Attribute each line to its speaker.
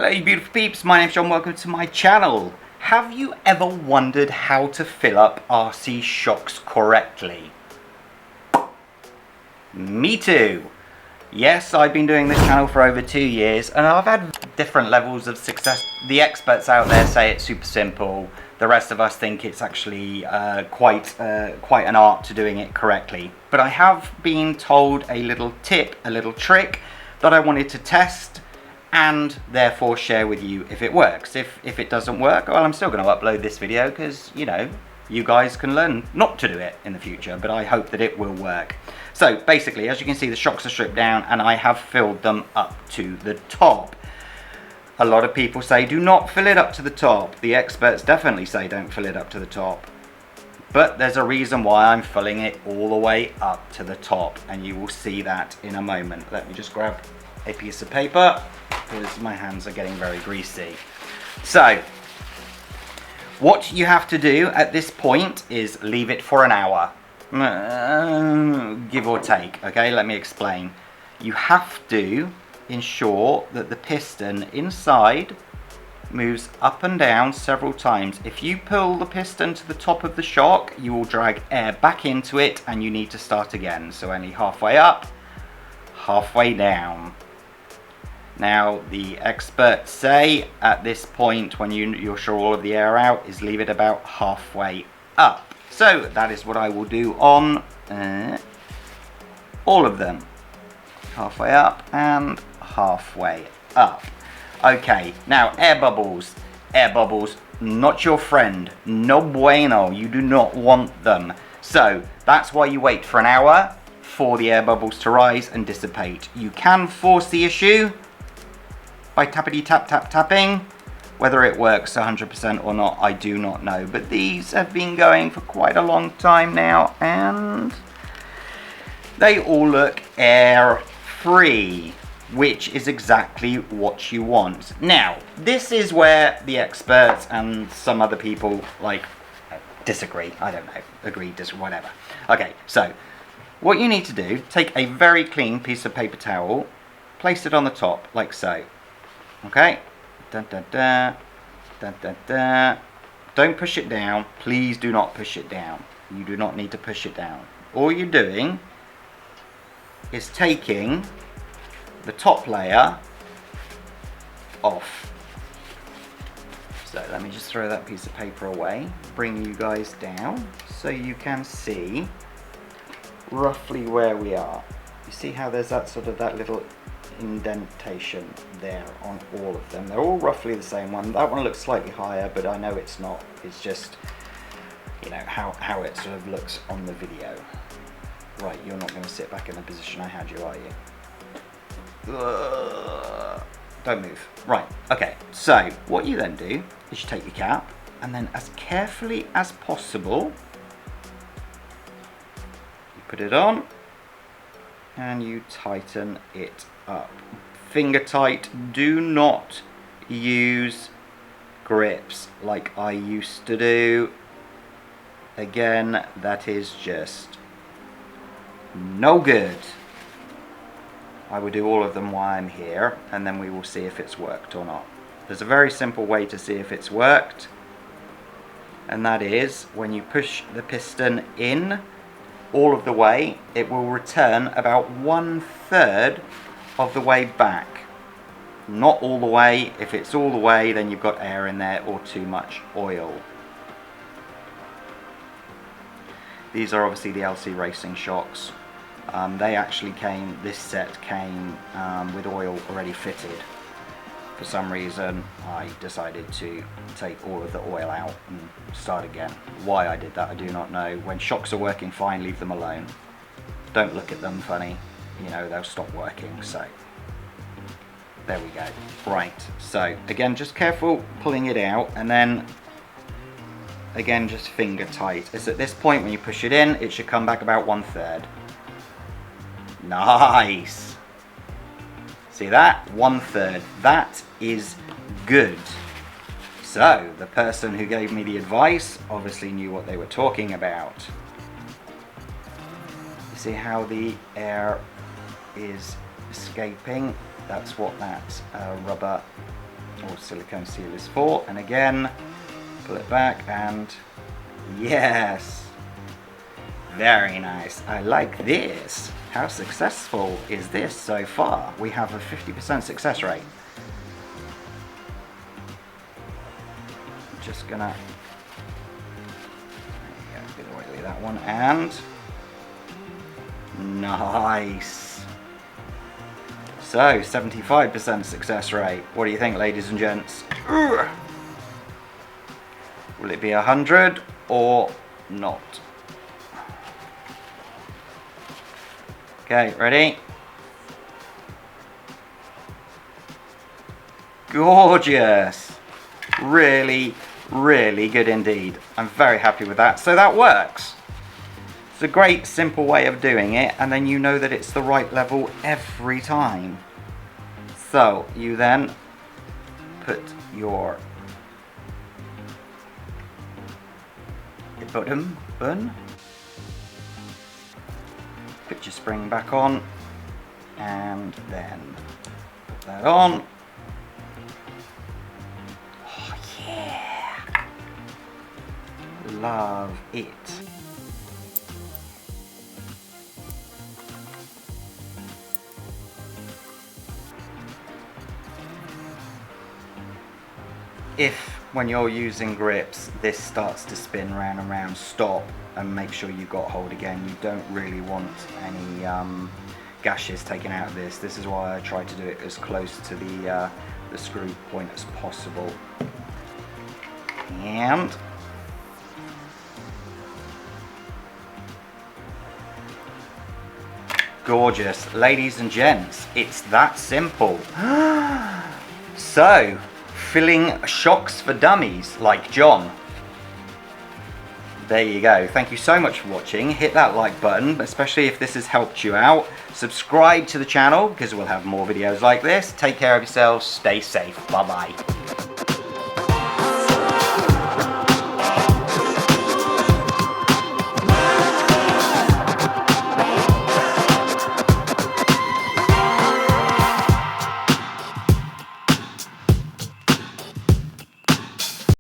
Speaker 1: Hello you beautiful peeps, my name's John, welcome to my channel. Have you ever wondered how to fill up RC shocks correctly? Me too. Yes, I've been doing this channel for over 2 years and I've had different levels of success. The experts out there say it's super simple. The rest of us think it's actually quite an art to doing it correctly. But I have been told a little tip, a little trick that I wanted to test and therefore share with you if it works. If it doesn't work, well, I'm still going to upload this video because, you know, you guys can learn not to do it in the future, but I hope that it will work. So basically, as you can see, the shocks are stripped down and I have filled them up to the top. A lot of people say do not fill it up to the top. The experts definitely say don't fill it up to the top. But there's a reason why I'm filling it all the way up to the top, and you will see that in a moment. Let me just grab a piece of paper because my hands are getting very greasy. So what you have to do at this point is leave it for an hour, give or take. Okay, let me explain. You have to ensure that the piston inside moves up and down several times. If you pull the piston to the top of the shock, you will drag air back into it and you need to start again. So only halfway up, halfway down. Now the experts say at this point, when you're sure all of the air out, is leave it about halfway up. So that is what I will do on all of them. Halfway up and halfway up. Okay, now air bubbles. Air bubbles, not your friend. No bueno, you do not want them. So that's why you wait for an hour for the air bubbles to rise and dissipate. You can force the issue by tappity tap tap tapping. Whether it works 100% or not, I do not know. But these have been going for quite a long time now and they all look air free, which is exactly what you want. Now, this is where the experts and some other people like disagree. I don't know, agree, disagree, whatever. Okay, so what you need to do, take a very clean piece of paper towel, place it on the top like so. Okay, da, da, da, da, da, da. Don't push it down. Please do not push it down. You do not need to push it down. All you're doing is taking the top layer off. So let me just throw that piece of paper away, bring you guys down so you can see roughly where we are. You see how there's that little indentation there on all of them. They're all roughly the same one. That one looks slightly higher, but I know it's not. It's just, you know, how it sort of looks on the video. Right, you're not going to sit back in the position I had you, are you? Don't move. Right, okay. So what you then do is you take your cap and then as carefully as possible you put it on and you tighten it up. Finger tight. Do not use grips like I used to do. Again, that is just no good. I will do all of them while I'm here and then we will see if it's worked or not. There's a very simple way to see if it's worked, and that is when you push the piston in all of the way, it will return about 1/3 of the way back. Not all the way. If it's all the way, then you've got air in there or too much oil. These are obviously the LC Racing shocks. They actually came, this set came with oil already fitted. For some reason I decided to take all of the oil out and start again. Why I did that I do not know. When shocks are working fine, leave them alone. Don't look at them funny, you know, they'll stop working. So there we go. Right, so again, just careful pulling it out and then again just finger tight. It's at this point when you push it in, it should come back about 1/3. Nice. See that? 1/3. That is good. So the person who gave me the advice obviously knew what they were talking about. You see how the air is escaping? That's what that rubber or silicone seal is for. And again, pull it back and yes, very nice. I like this. How successful is this so far? We have a 50% success rate. Just gonna, there you go, oily that one, and nice. So 75% success rate. What do you think, ladies and gents? Will it be 100 or not? Okay, ready? Gorgeous. Really, really good indeed. I'm very happy with that. So that works. It's a great simple way of doing it, and then you know that it's the right level every time. So you then put your bottom bun, put your spring back on, and then put that on. Oh yeah, love it. If, when you're using grips, this starts to spin round and round, stop and make sure you've got hold again. You don't really want any gashes taken out of this. This is why I try to do it as close to the screw point as possible. And gorgeous, ladies and gents, it's that simple. So, filling shocks for dummies like John. There you go. Thank you so much for watching. Hit that like button, especially if this has helped you out. Subscribe to the channel because we'll have more videos like this. Take care of yourselves. Stay safe. Bye bye.